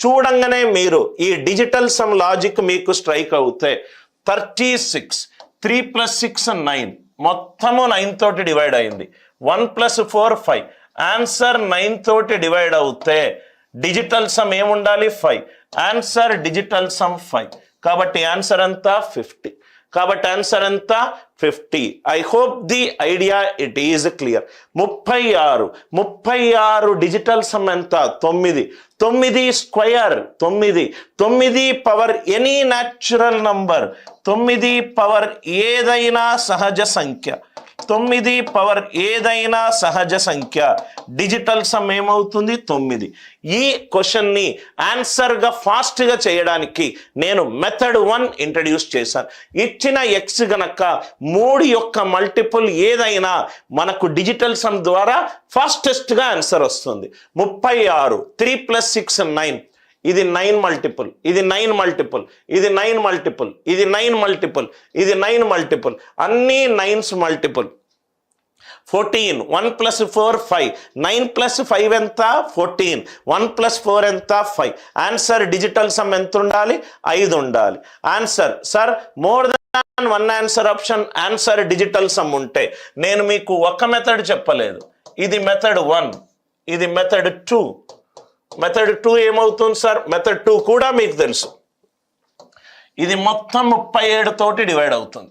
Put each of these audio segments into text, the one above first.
చూడంగానే మీరు ఈ డిజిటల్ సమ్ లాజిక్ మీకు స్ట్రైక్ అవుతే 36 3 + 6 9 మొత్తము 9 తోటి డివైడ్ అయింది. 1 + 4 5 ఆన్సర్ 9 తోటి డివైడ్ అవుతే డిజిటల్ సమ్ ఏముండాలి 5. Answer digital sum 5. కాబట్టి ఆన్సర్ అంతా 50. కాబట్టి ఆన్సర్ ఎంత 50. I hope the idea it is clear. 36 digital sum ఎంత 9. 9 square 9. 9 power any natural number. 9 power ఏదైనా సహజ సంఖ్య. 9 పవర్ ఏదైనా సహజ సంఖ్య డిజిటల్ సమ్ ఏమవుతుంది 9. ఈ క్వశ్చన్ని ఆన్సర్గా ఫాస్ట్గా చేయడానికి నేను మెథడ్ 1 ఇంట్రడ్యూస్ చేశాను. ఇచ్చిన ఎక్స్ గనక 3 యొక్క మల్టిపుల్ ఏదైనా మనకు డిజిటల్ సమ్ ద్వారా ఫాస్టెస్ట్గా ఆన్సర్ వస్తుంది. 36 3 + 6 9. ఇది 9 మల్టిపుల్, ఇది 9 మల్టిపుల్, ఇది 9 మల్టిపుల్, ఇది 9 మల్టిపుల్, ఇది 9 మల్టిపుల్, అన్నీ 9s మల్టిపుల్. 14 1 + 4 5. 9 + 5 ఎంత 14. 1 + 4 ఎంత 5. ఆన్సర్ డిజిటల్ సమ్ ఎంత ఉండాలి 5 ఉండాలి. Answer sir more than 1 answer option answer digital sum ఉంటే నేను మీకు ఒక మెథడ్ చెప్పలేదు. ఇది మెథడ్ 1, ఇది మెథడ్ 2. మెథడ్ 2 ఏమవుతుంది సార్? మెథడ్ 2 కూడా మీకు తెలుసు. ఇది మొత్తం 37 తోటి డివైడ్ అవుతుంది.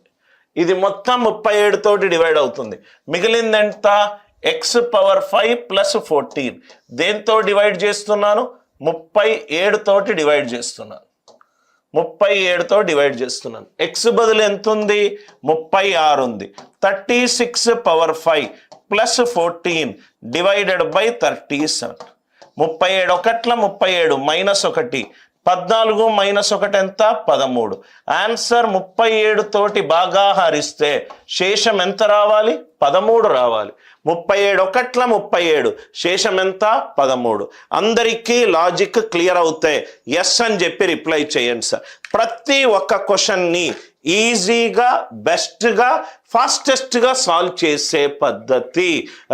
ఇది మొత్తం 37 తోటి డివైడ్ అవుతుంది. మిగిలింది ఎంత? x⁵ + 14. దేంతో డివైడ్ చేస్తున్నాను? 37 తోటి డివైడ్ చేస్తున్నాను. 37తో డివైడ్ చేస్తున్నాను. ఎక్స్ బదులు ఎంత ఉంది? 36 ఉంది. 36⁵ + 14 డివైడెడ్ బై 37. 37 ఒకట్ల 37 -1. 14 -1 ఎంత 13. ఆన్సర్ 37 తోటి బాగా హరిస్తే శేషం ఎంత రావాలి? 13 రావాలి. 37 ఒకట్ల 37 శేషం ఎంత 13. అందరికీ లాజిక్ క్లియర్ అవుతే ఎస్ అని చెప్పి రిప్లై చేయండి సార్. ప్రతి ఒక్క క్వశ్చన్ని ఈజీగా బెస్ట్గా ఫాస్టెస్ట్గా సాల్వ్ చేసే పద్ధతి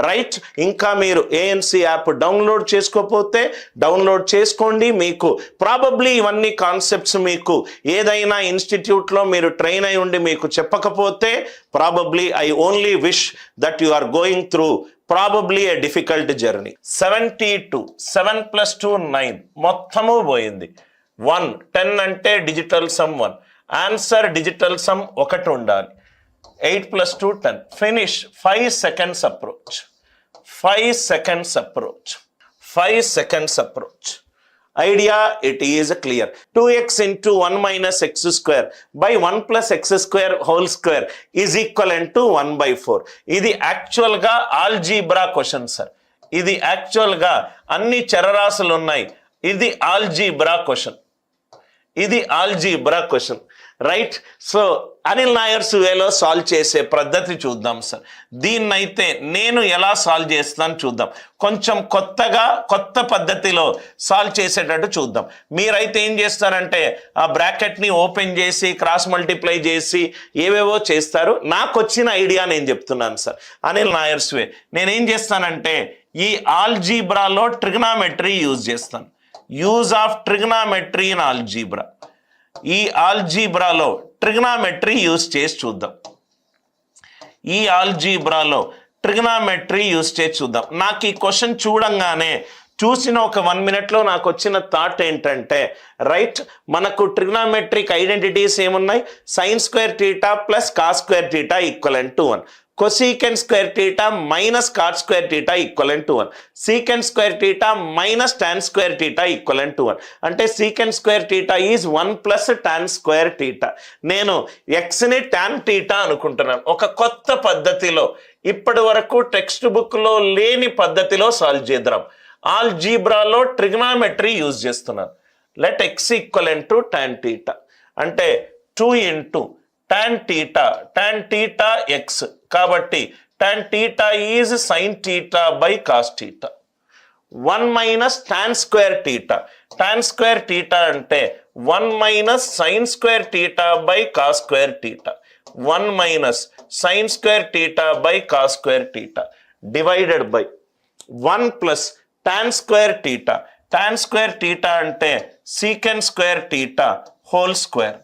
రైట్. ఇంకా మీరు ఏఎన్సి యాప్ డౌన్లోడ్ చేసుకోకపోతే డౌన్లోడ్ చేసుకోండి. మీకు ప్రాబబ్లీ ఇవన్నీ కాన్సెప్ట్స్ మీకు ఏదైనా ఇన్స్టిట్యూట్లో మీరు ట్రైన్ అయి ఉండి మీకు చెప్పకపోతే probably I only wish that you are going through probably a difficult journey. 72 7 + 2 9 మొత్తము పోయింది. 1 10 అంటే digital sum 1. Answer digital sum 1 ఉండాలి. 8 + 2 10. Finish. 5 seconds approach. 5 seconds approach. 5 seconds approach. Idea it is clear. 2x × 1 - x² by 1 + x² is equivalent to 1/4. ఇది యాక్చువల్గా algebra question sir. ఇది యాక్చువల్గా అన్ని చరరాశులు ఉన్నాయి. ఇది ఆల్జీబ్రా క్వశ్చన్. ఇది algebra question right. So Anil నాయర్స్ వేలో సాల్వ్ చేసే పద్ధతి చూద్దాం సార్. దీన్నైతే నేను ఎలా సాల్వ్ చేస్తాను చూద్దాం. కొంచెం కొత్త పద్ధతిలో సాల్వ్ చేసేటట్టు చూద్దాం. మీరైతే ఏం చేస్తారంటే ఆ బ్రాకెట్ని ఓపెన్ చేసి క్రాస్ మల్టిప్లై చేసి ఏవేవో చేస్తారు. నాకు వచ్చిన ఐడియా నేను చెప్తున్నాను సార్. అనిల్ నాయర్స్ వే నేనేం చేస్తానంటే ఈ ఆల్జీబ్రాలో ట్రిగ్నామెట్రీ యూజ్ చేస్తాను. Use of trigonometry in algebra. ఈ ఆల్జీబ్రాలో ట్రిగ్నామెట్రీ యూజ్ చేసి చూద్దాం. ఈ ఆల్జీబ్రాలో ట్రిగ్నామెట్రీ యూజ్ చేసి చూద్దాం. నాకు ఈ క్వశ్చన్ చూడంగానే చూసిన ఒక 1 minute నాకు వచ్చిన థాట్ ఏంటంటే రైట్ మనకు ట్రిగ్నామెట్రిక్ ఐడెంటిటీస్ ఏమున్నాయి? sin² θ + cos² θ equivalent to 1. cosecant² θ - cot² θ equivalent to 1. secant² θ - tan² θ equivalent to 1. అంటే secant² θ ఈజ్ 1 + tan² θ. నేను ఎక్స్ని tan θ అనుకుంటున్నాను. ఒక కొత్త పద్ధతిలో ఇప్పటి వరకు టెక్స్ట్ బుక్లో లేని పద్ధతిలో సాల్వ్ చేద్దాం. ఆల్జీబ్రాలో ట్రిగ్నామెట్రీ యూజ్ చేస్తున్నాను. Let x equivalent to tan θ అంటే 2 × tan θ x కాబట్టి tan θ is sin θ / cos θ. 1 - tan² θ. tan² θ అంటే 1 - sin² θ / cos² θ. 1 - sin² θ / cos² θ divided by 1 + tan² θ. Tan square theta అంటే secant square theta whole square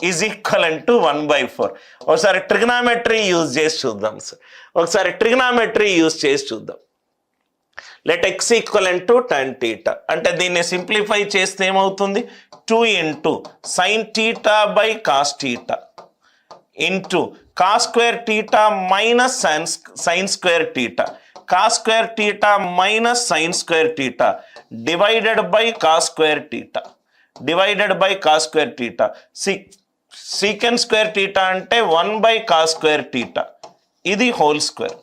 is equal to 1/4. ఒకసారి trigonometry use చేసి చూద్దాం sir. ఒకసారి trigonometry use చేసి చూద్దాం. Let X equal to tan theta అంటే దీన్ని సింప్లిఫై చేస్తే ఏమవుతుంది, 2 into sine theta by cos theta into cos square theta minus sine square theta, cos square theta minus sine square theta divided by cos square theta, divided by cos square theta. Second square theta అంటే 1/cos square theta, ఇది whole square,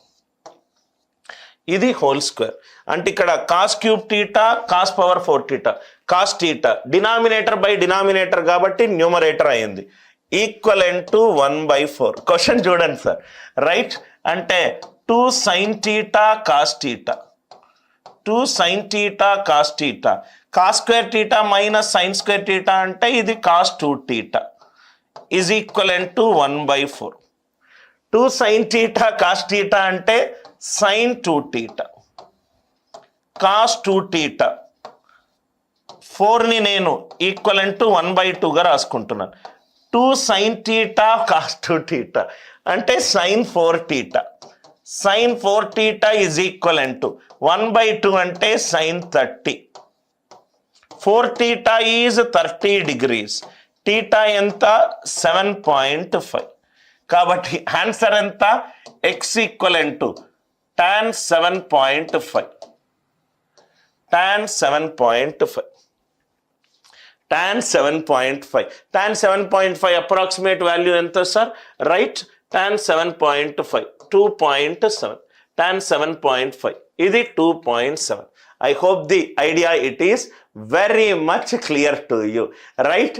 ఇది whole square. అంటే ఇక్కడ cos cube theta cos power 4 theta, cos theta denominator by denominator కాబట్టి numerator అయింది, equivalent to 1/4. Question చూడండి sir, right? అంటే 2 sine theta cos theta, 2 sine theta cos theta, cos square theta minus sine square theta అంటే ఇది cos 2 theta is equivalent to 1/4. 2 sine theta cos theta అంటే sine 2 theta cos 2 theta, 4ని నేను equivalent to 1/2గా రాసుకుంటున్నాను. 2 sine theta cos 2 theta అంటే sine 4 theta, sign 4 theta is equivalent to 1/2 అంటే sine 30. 4 theta is 30 degrees, theta ఎంత 7.5. కాబట్టి answer ఎంత, X equivalent to tan 7.5, tan 7.5, tan 7.5, tan 7.5 approximate value ఎంత సార్, రైట్? tan 7.5 2.7, tan 7.5 ఇది 2.7. I hope the idea it is very much clear to you, right?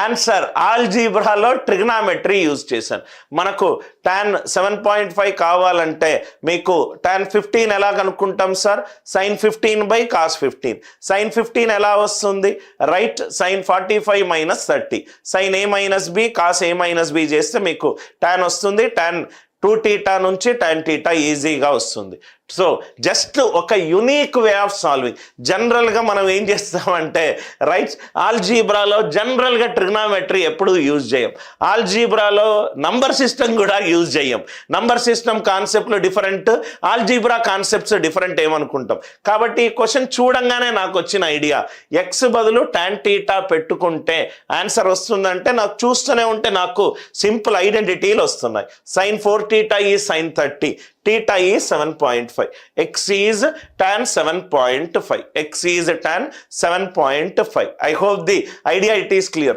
Answer ఆల్జీబ్రాలో trigonometry use చేశాను. మనకు tan 7.5 కావాలంటే మీకు tan 15 ఎలా కనుక్కుంటాం sir, sin 15 by cos 15. sin 15 ఎలా వస్తుంది, right? sin 45 minus 30, sin a minus B cos a minus B చేస్తే మీకు tan వస్తుంది, tan 2 టీటా నుంచి tan టీటా ఈజీగా వస్తుంది. సో జస్ట్ ఒక యునీక్ వే ఆఫ్ సాల్వింగ్. జనరల్గా మనం ఏం చేస్తామంటే, రైట్, ఆల్జీబ్రాలో జనరల్గా ట్రిగ్నామెట్రీ ఎప్పుడు యూజ్ చేయం, ఆల్జీబ్రాలో నంబర్ సిస్టమ్ కూడా యూజ్ చేయం. నంబర్ సిస్టమ్ కాన్సెప్ట్లు డిఫరెంట్, ఆల్జీబ్రా కాన్సెప్ట్స్ డిఫరెంట్ ఏమనుకుంటాం. కాబట్టి ఈ క్వశ్చన్ చూడంగానే నాకు వచ్చిన ఐడియా, ఎక్స్ బదులు tan టీటా పెట్టుకుంటే ఆన్సర్ వస్తుందంటే నాకు చూస్తూనే ఉంటే నాకు సింపుల్ ఐడెంటిటీలు వస్తున్నాయి. sin 4 టీటా ఈ sin 30, theta is 7.5, x is tan 7.5, x is tan 7.5. I hope the idea it is clear.